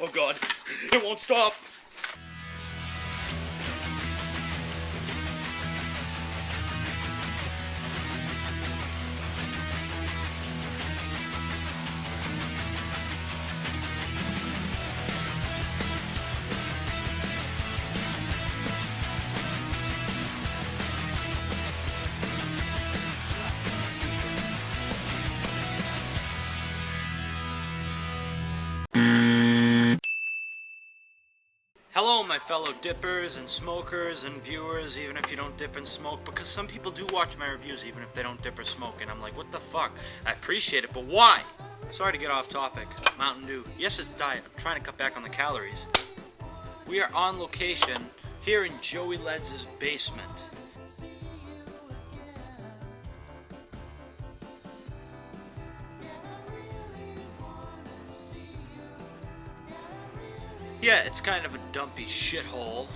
Oh god, it won't stop. Hello, my fellow dippers and smokers and viewers, even if you don't dip and smoke, because some people do watch my reviews even if they don't dip or smoke, and I'm like, what the fuck? I appreciate it, but why? Sorry to get off topic. Mountain Dew. Yes, it's diet. I'm trying to cut back on the calories. We are on location here in Joey Leds' basement. Yeah, it's kind of a dumpy shithole,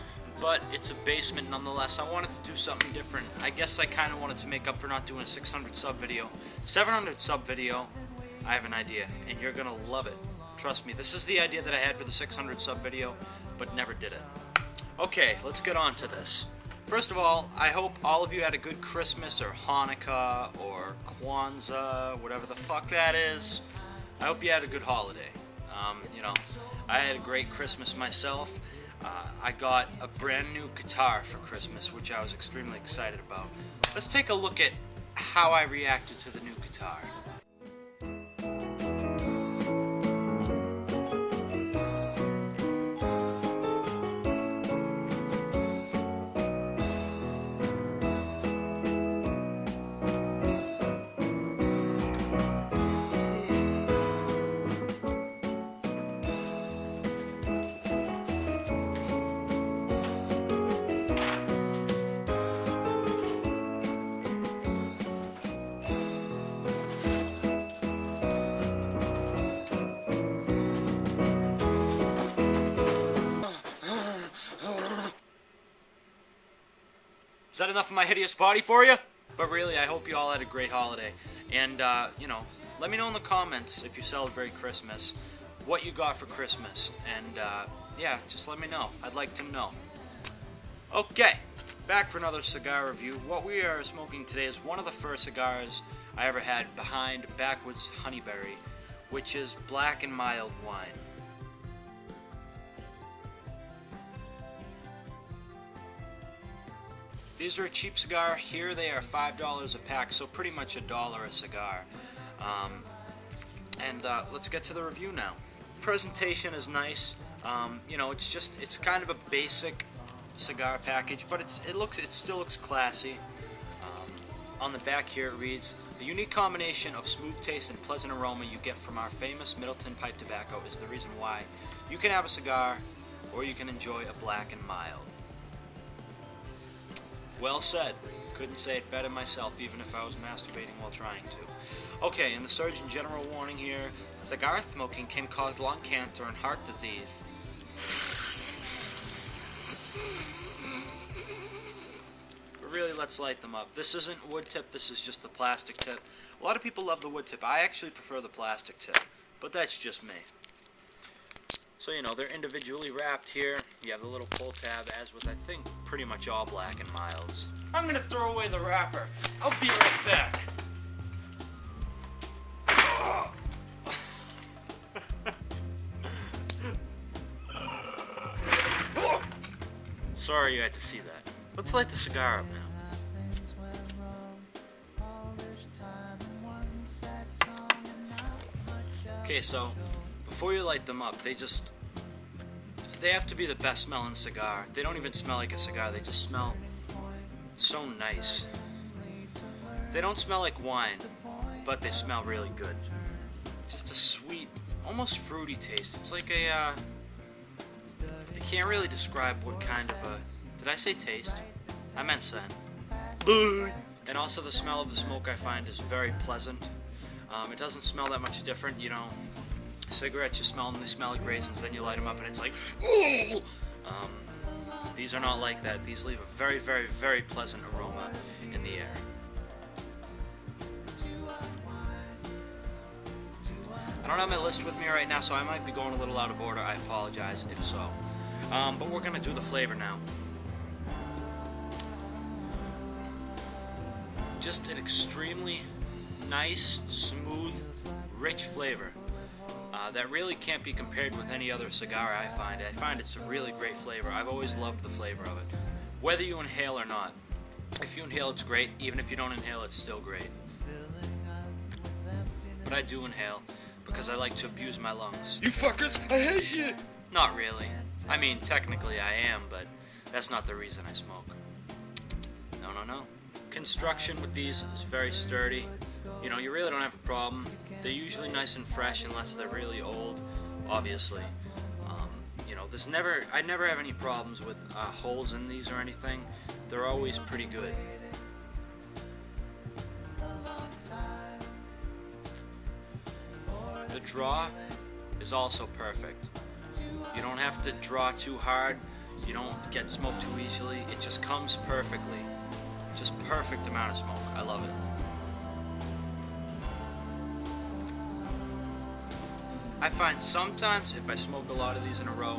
but it's a basement nonetheless. I wanted to do something different. I guess I kind of wanted to make up for not doing a 600 sub video. 700 sub video, I have an idea, and you're gonna love it. Trust me, this is the idea that I had for the 600 sub video, but never did it. Okay, let's get on to this. First of all, I hope all of you had a good Christmas or Hanukkah or Kwanzaa, whatever the fuck that is. I hope you had a good holiday. I had a great Christmas myself. I got a brand new guitar for Christmas, which I was extremely excited about. Let's take a look at how I reacted to the new guitar. Is that enough of my hideous body for you? But really, I hope you all had a great holiday. And, let me know in the comments if you celebrate Christmas, what you got for Christmas. And, yeah, just let me know. I'd like to know. Okay, back for another cigar review. What we are smoking today is one of the first cigars I ever had behind Backwoods Honeyberry, which is black and mild wine. These are a cheap cigar. Here they are $5 a pack, so pretty much $1 a cigar. Let's get to the review now. Presentation is nice. It's kind of a basic cigar package, but it still looks classy. On the back here it reads, "The unique combination of smooth taste and pleasant aroma you get from our famous Middleton pipe tobacco is the reason why you can have a cigar or you can enjoy a black and mild." Well said. Couldn't say it better myself, even if I was masturbating while trying to. Okay, and the Surgeon General warning here, cigar smoking can cause lung cancer and heart disease. But really, let's light them up. This isn't wood tip, this is just the plastic tip. A lot of people love the wood tip. I actually prefer the plastic tip, but that's just me. So, they're individually wrapped here. You have the little pull tab, as with, I think, pretty much all black and milds. I'm gonna throw away the wrapper. I'll be right back. Sorry you had to see that. Let's light the cigar up now. Okay, so before you light them up, they have to be the best smelling cigar. They don't even smell like a cigar, they just smell so nice. They don't smell like wine, but they smell really good. Just a sweet, almost fruity taste. It's like I can't really describe what kind of a, did I say taste? I meant scent. And also the smell of the smoke I find is very pleasant. It doesn't smell that much different, cigarettes you smell them, they smell like raisins, then you light them up and it's like, ooh! These are not like that. These leave a very, very, very pleasant aroma in the air. don't have my list with me right now, so I might be going a little out of order. I apologize if so. But we're going to do the flavor now. Just an extremely nice, smooth, rich flavor that really can't be compared with any other cigar I find. I find it's a really great flavor. I've always loved the flavor of it, whether you inhale or not. If you inhale, it's great. Even if you don't inhale, it's still great. But I do inhale because I like to abuse my lungs. You fuckers, I hate you! Not really. I mean, technically I am, but that's not the reason I smoke. No. Construction with these is very sturdy. You know, you really don't have a problem. They're usually nice and fresh unless they're really old, obviously. You know, I never have any problems with holes in these or anything. They're always pretty good. The draw is also perfect. You don't have to draw too hard. You don't get smoked too easily. It just comes perfectly. Just perfect amount of smoke. I love it. I find sometimes if I smoke a lot of these in a row,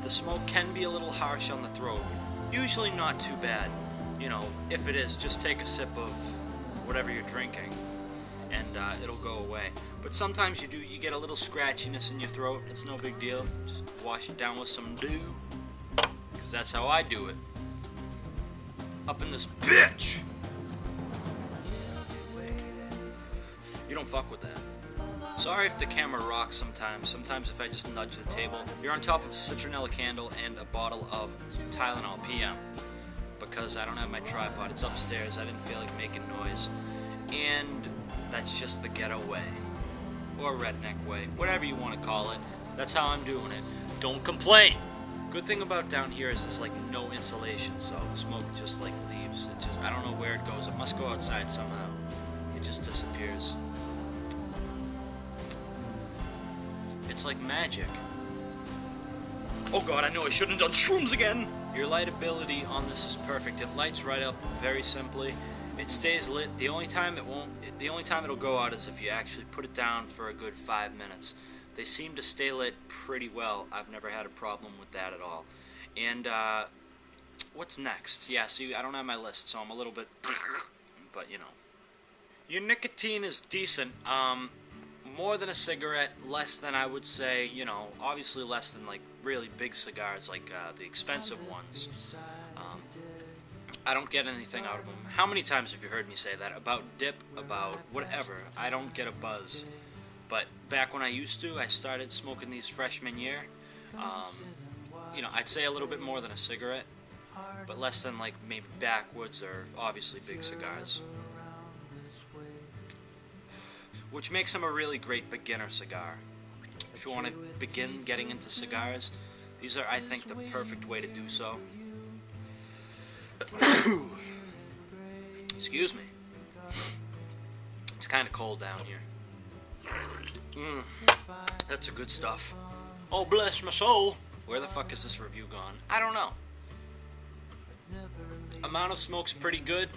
the smoke can be a little harsh on the throat. Usually not too bad. You know, if it is, just take a sip of whatever you're drinking and it'll go away. But sometimes you get a little scratchiness in your throat. It's no big deal. Just wash it down with some dew, because that's how I do it. Up in this bitch! You don't fuck with that. Sorry if the camera rocks sometimes. Sometimes if I just nudge the table. You're on top of a citronella candle and a bottle of Tylenol PM. Because I don't have my tripod. It's upstairs. I didn't feel like making noise. And that's just the ghetto way. Or redneck way. Whatever you want to call it. That's how I'm doing it. Don't complain! Good thing about down here is there's like no insulation, so the smoke just like leaves. I don't know where it goes. It must go outside somehow. It just disappears. It's like magic. Oh god, I know I shouldn't have done shrooms again! Your lightability on this is perfect. It lights right up very simply. It stays lit. The only time it'll go out is if you actually put it down for a good 5 minutes. They seem to stay lit pretty well. I've never had a problem with that at all. And what's next? Yeah, see, I don't have my list, so I'm a little bit, but you know. Your nicotine is decent. More than a cigarette, less than, I would say, you know, obviously less than like really big cigars, like the expensive ones. I don't get anything out of them. How many times have you heard me say that? About dip, about whatever. I don't get a buzz. But back when I used to, I started smoking these freshman year. You know, I'd say a little bit more than a cigarette, but less than like maybe backwoods or obviously big cigars. Which makes them a really great beginner cigar. If you want to begin getting into cigars, these are, I think, the perfect way to do so. Excuse me. It's kind of cold down here. That's a good stuff. Oh, bless my soul. Where the fuck is this review gone? I don't know. Amount of smoke's pretty good.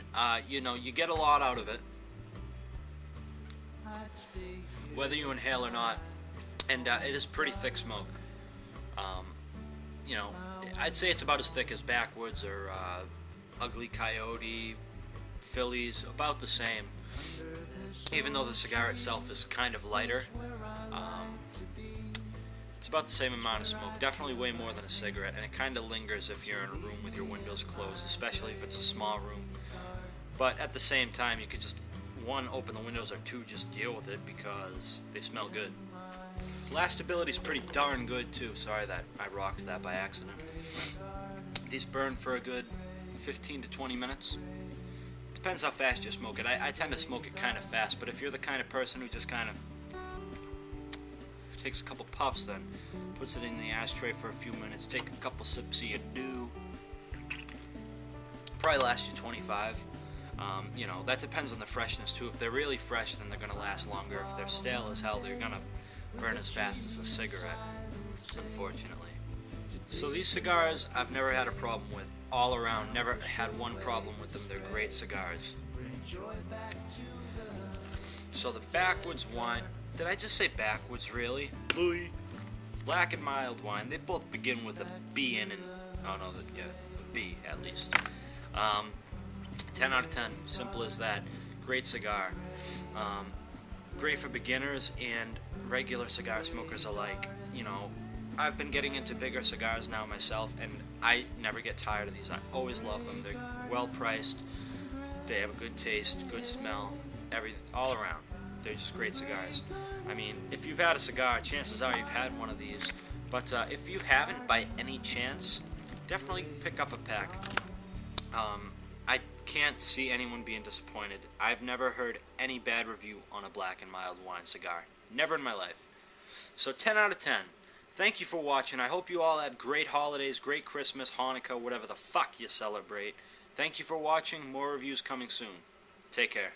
You know, you get a lot out of it, whether you inhale or not. And it is pretty thick smoke. You know, I'd say it's about as thick as Backwoods or Ugly Coyote, Phillies, about the same. Even though the cigar itself is kind of lighter, it's about the same amount of smoke. Definitely way more than a cigarette, and it kind of lingers if you're in a room with your windows closed, especially if it's a small room. But at the same time, you could just, one, open the windows, or two, just deal with it because they smell good. Lastability is pretty darn good too. Sorry that I rocked that by accident. These burn for a good 15 to 20 minutes. Depends how fast you smoke it. I tend to smoke it kind of fast, but if you're the kind of person who just kind of takes a couple puffs, then puts it in the ashtray for a few minutes, take a couple sips of your dew, probably last you 25. You know, that depends on the freshness too. If they're really fresh, then they're going to last longer. If they're stale as hell, they're going to burn as fast as a cigarette, unfortunately. So these cigars, I've never had a problem with. All around, never had one problem with them. They're great cigars. So the Backwoods one, Did I just say backwards, really? Louis. Black and mild wine, they both begin with a B in it. Oh no, yeah, a B at least. 10 out of 10, simple as that. Great cigar. Great for beginners and regular cigar smokers alike. You know, I've been getting into bigger cigars now myself, and I never get tired of these. I always love them. They're well priced. They have a good taste, good smell, everything, all around. They're just great cigars. I mean, if you've had a cigar, chances are you've had one of these. But if you haven't, by any chance, definitely pick up a pack. I can't see anyone being disappointed. I've never heard any bad review on a black and mild wine cigar. Never in my life. So 10 out of 10. Thank you for watching. I hope you all had great holidays, great Christmas, Hanukkah, whatever the fuck you celebrate. Thank you for watching. More reviews coming soon. Take care.